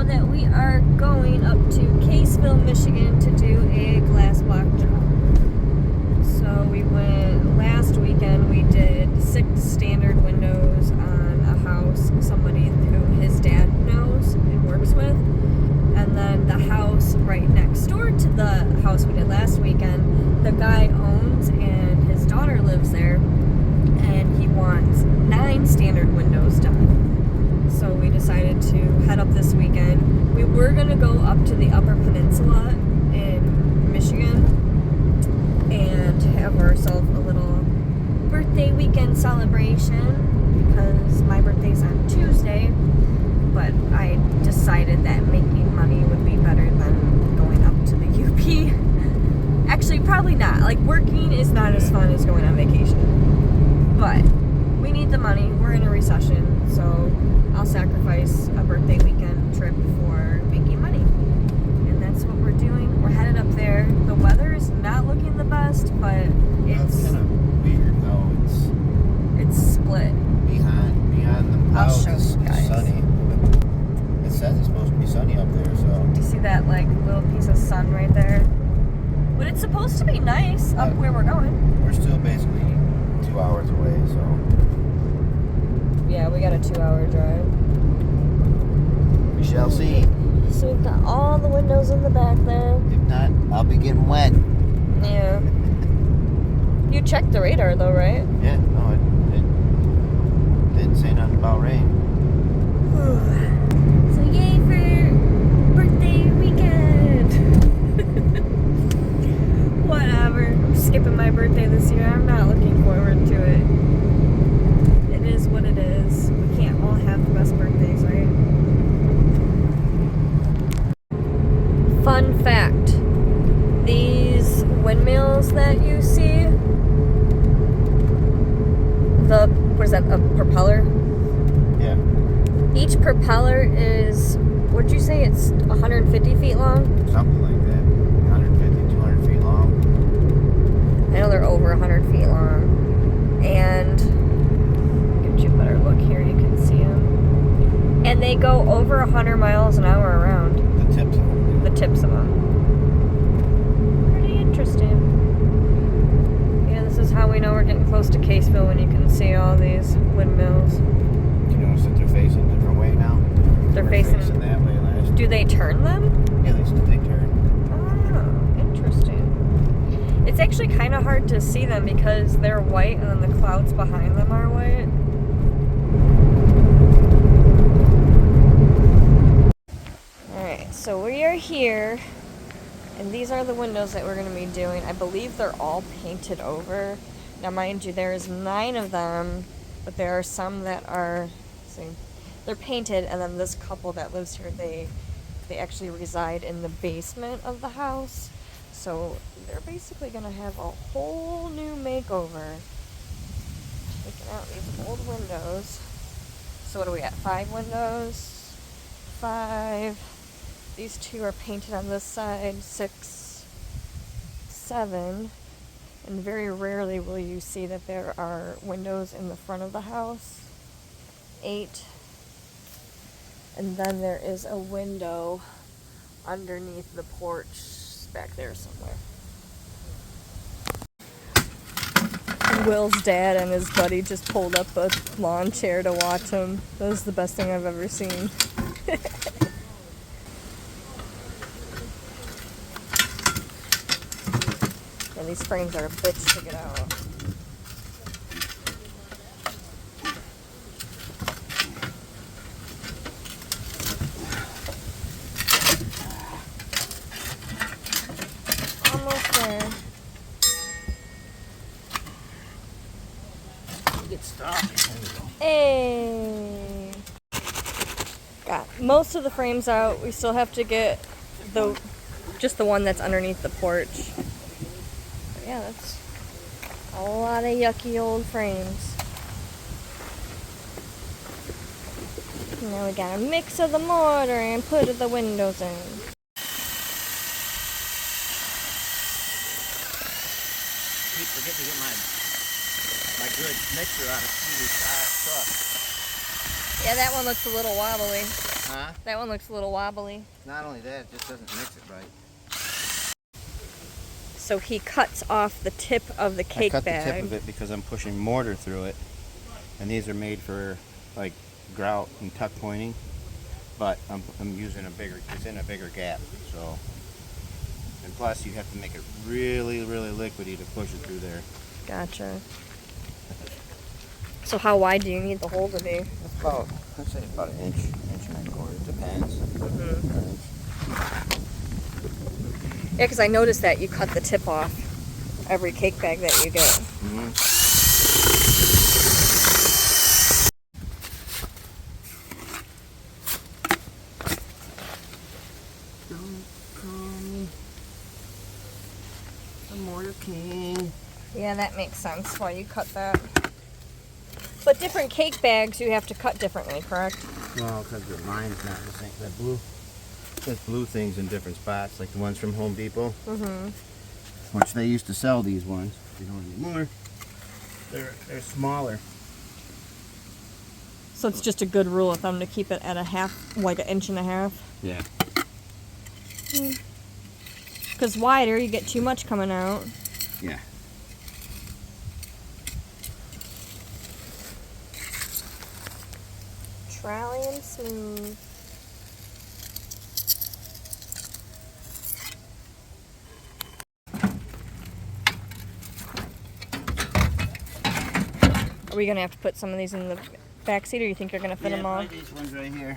that we are going up to Caseville, Michigan to do a Glassblock job. So we went last weekend, we did 6 standard windows on a house, somebody who his dad knows and works with. And then the house right next door to the house we did last weekend, the guy owns and his daughter lives there, and he wants 9 standard windows done. So we decided to head up this weekend. We were going to go up to the Upper Peninsula in Michigan and have ourselves a little birthday weekend celebration because my birthday's on Tuesday, but I decided that making money would be better than going up to the UP. Actually, probably not. Like, working is not as fun as going on vacation. But we need the money. We're in a recession, so I'll sacrifice a birthday weekend trip for making money. And that's what we're doing. We're headed up there. The weather is not looking the best, but it's kind of weird though. It's split. Behind the clouds. I'll show you guys. It's sunny. It says it's supposed to be sunny up there, so. Do you see that like little piece of sun right there? But it's supposed to be nice up where we're going. We're still basically 2 hours away, so. Yeah, we got a 2-hour drive. We shall see. So we've got all the windows in the back there. If not, I'll be getting wet. Yeah. You checked the radar though, right? Yeah, no, it didn't say nothing about rain. So yay for birthday weekend. Whatever. I'm skipping my birthday this year. I'm not looking forward to it. It is what it is. We can't all have the best birthdays, right? Fun fact. These windmills that you see, what is that, a propeller? Yeah. Each propeller is, what'd you say, it's 150 feet long? Something like that. 150, 200 feet long. I know they're over 100 feet long. And, give you a better look here, you can see them. And they go over 100 miles an hour around. The tips of them. The tips of them. Pretty interesting. Yeah, this is how we know we're getting close to Caseville, when you can see all these windmills. You notice that they're facing a different way now? They're They were facing that way last. Do they turn them? Yeah, they turn. Oh, interesting. It's actually kind of hard to see them because they're white and then the clouds behind them are white. Alright, so we are here, and these are the windows that we're going to be doing. I believe they're all painted over. Now, mind you, there's 9 of them, but there are some that are, see, they're painted, and then this couple that lives here, they actually reside in the basement of the house. So they're basically going to have a whole new makeover. Taking out these old windows. So what are we at? 5 windows? 5. These 2 are painted on this side. 6, 7. And very rarely will you see that there are windows in the front of the house. 8. And then there is a window underneath the porch back there somewhere. And Will's dad and his buddy just pulled up a lawn chair to watch him. That was the best thing I've ever seen. And these frames are a bitch to get out. Almost there. Get stuck. There we go. Hey! Got most of the frames out. We still have to get just the one that's underneath the porch. But yeah, that's a lot of yucky old frames. Now we got a mix of the mortar and put the windows in. Keep forgetting to get my good mixer out of Stevie's truck. Yeah, that one looks a little wobbly. Huh? That one looks a little wobbly. Not only that, it just doesn't mix it right. So he cuts off the tip of the cake I cut bag. the tip of it because I'm pushing mortar through it. And these are made for like grout and tuck pointing. But I'm using a bigger, it's in a bigger gap. So, and plus you have to make it really, really liquidy to push it through there. Gotcha. So how wide do you need the hole to be? It's about, let's say about an inch and a quarter. Depends. Mm-hmm. Yeah, because I noticed that you cut the tip off every cake bag that you get. Mm-hmm. Don't call me the mortar king. Yeah, that makes sense why you cut that. But different cake bags you have to cut differently, correct? Well, because the line's not the same. That blue, there's blue things in different spots, like the ones from Home Depot. Mm-hmm. Which they used to sell these ones. They don't anymore. They're smaller. So it's just a good rule of thumb to keep it at a half, like an inch and a half. Yeah. Because wider, you get too much coming out. Yeah. Trallium smooth. Are we gonna have to put some of these in the back seat, or you think you're gonna fit them all? These ones right here.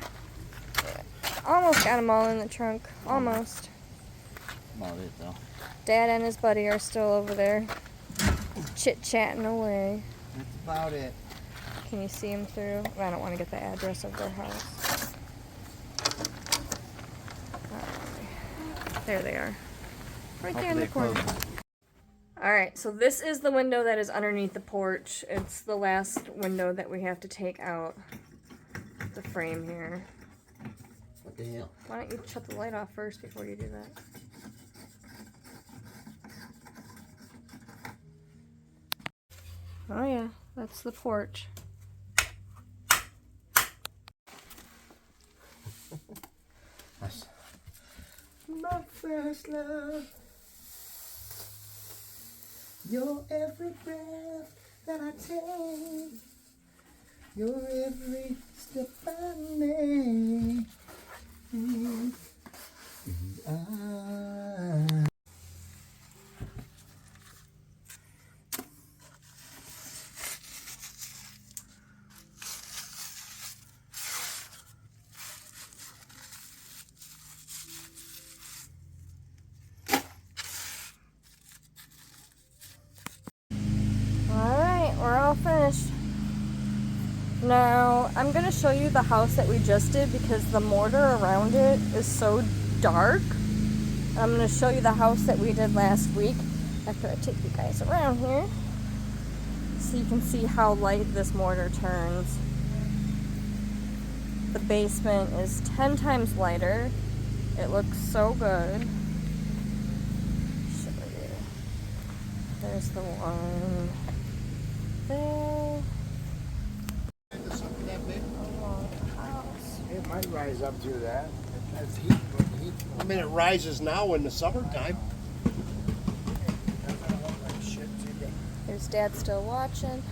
Almost got them all in the trunk. Almost. About it though. Dad and his buddy are still over there, chit-chatting away. That's about it. Can you see them through? I don't want to get the address of their house. There they are. Right there in the corner. Alright, so this is the window that is underneath the porch. It's the last window that we have to take out the frame here. What the hell? Why don't you shut the light off first before you do that? Oh yeah, that's the porch. That's my first love. Your every breath that I take. Your every step I make. And I... We're all finished. Now, I'm going to show you the house that we just did because the mortar around it is so dark. I'm going to show you the house that we did last week after I take you guys around here so you can see how light this mortar turns. The basement is 10 times lighter. It looks so good. Show you. There's the one. There. It might rise up to that. That's heat. I mean, it rises now in the summertime. There's Dad still watching.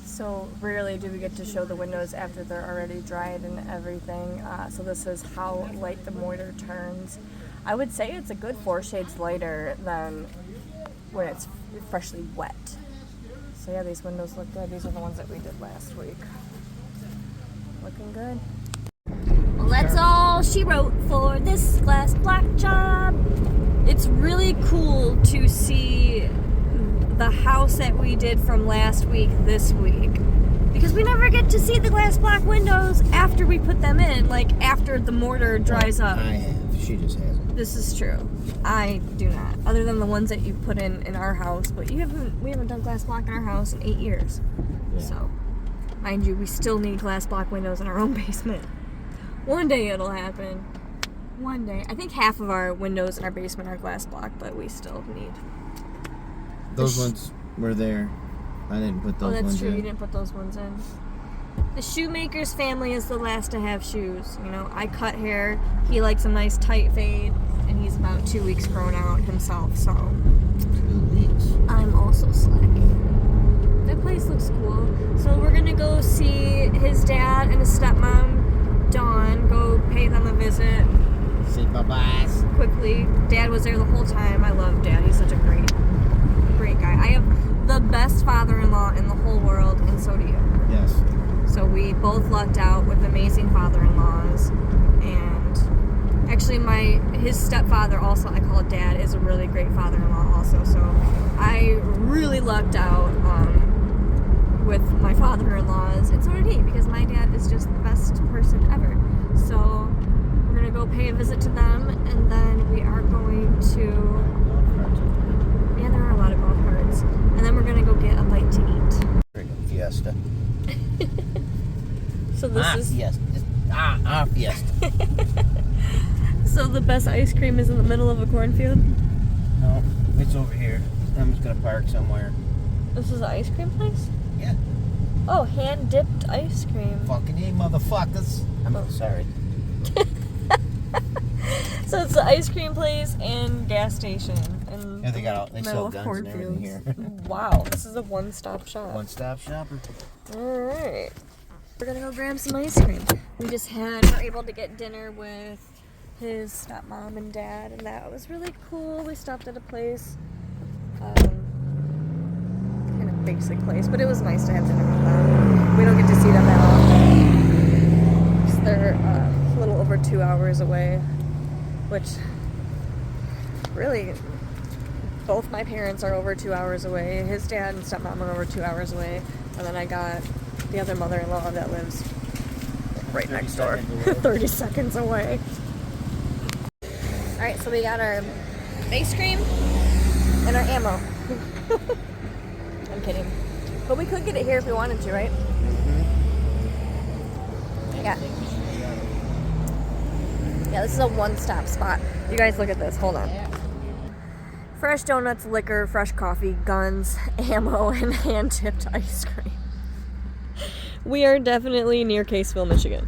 So rarely do we get to show the windows after they're already dried and everything. So this is how light the mortar turns. I would say it's a good 4 shades lighter than when it's freshly wet. So yeah, these windows look good. These are the ones that we did last week. Looking good. Well, that's all she wrote for this glass block job. It's really cool to see the house that we did from last week this week. Because we never get to see the glass block windows after we put them in, like after the mortar dries up. I have. She just hasn't. This is true. I do not. Other than the ones that you put in our house, but we haven't done glass block in our house in 8 years. Yeah. So, mind you, we still need glass block windows in our own basement. One day it'll happen. One day. I think half of our windows in our basement are glass block, but we still need. Those ones were there. I didn't put those ones in. Oh, that's true. You didn't put those ones in. The shoemaker's family is the last to have shoes. You know, I cut hair. He likes a nice tight fade, and he's about 2 weeks grown out himself, so 2 weeks. I'm also slacking. That place looks cool. So we're gonna go see his dad and his stepmom, Dawn. Go pay them a visit Say bye-byes. quickly. Dad was there the whole time. I love Dad. He's such a great guy. I have the best father-in-law in the whole world, and so do you. Yes. So we both lucked out with amazing father-in-laws, and actually his stepfather also, I call it Dad, is a really great father-in-law also. So I really lucked out with my father-in-laws, and so did he, because my dad is just the best person ever. So we're gonna go pay a visit to them, and then we are going to, yeah, there are a lot of golf carts, and then we're gonna go get a bite to eat. Friggin' Fiesta. So this is Fiesta. Fiesta. so the best ice cream is in the middle of a cornfield. No, it's over here. I'm just gonna park somewhere. This is an ice cream place? Yeah. Oh, hand dipped ice cream. Fucking A, motherfuckers. I'm sorry. So it's an ice cream place and gas station. And Yeah, they sell guns and everything here. Wow, this is a one-stop shop. One-stop shopper. Alright. We're gonna go grab some ice cream. We're able to get dinner with his stepmom and dad, and that was really cool. We stopped at a place, kind of basic place, but it was nice to have dinner with them. We don't get to see them that often, 'cause they're a little over 2 hours away, which really, both my parents are over 2 hours away. His dad and stepmom are over 2 hours away, and then I got the other mother-in-law that lives right next door, 30 seconds away. Alright, so we got our ice cream and our ammo. I'm kidding. But we could get it here if we wanted to, right? Yeah. Yeah, this is a one-stop spot. You guys look at this. Hold on. Fresh donuts, liquor, fresh coffee, guns, ammo, and hand-tipped ice cream. We are definitely near Caseville, Michigan.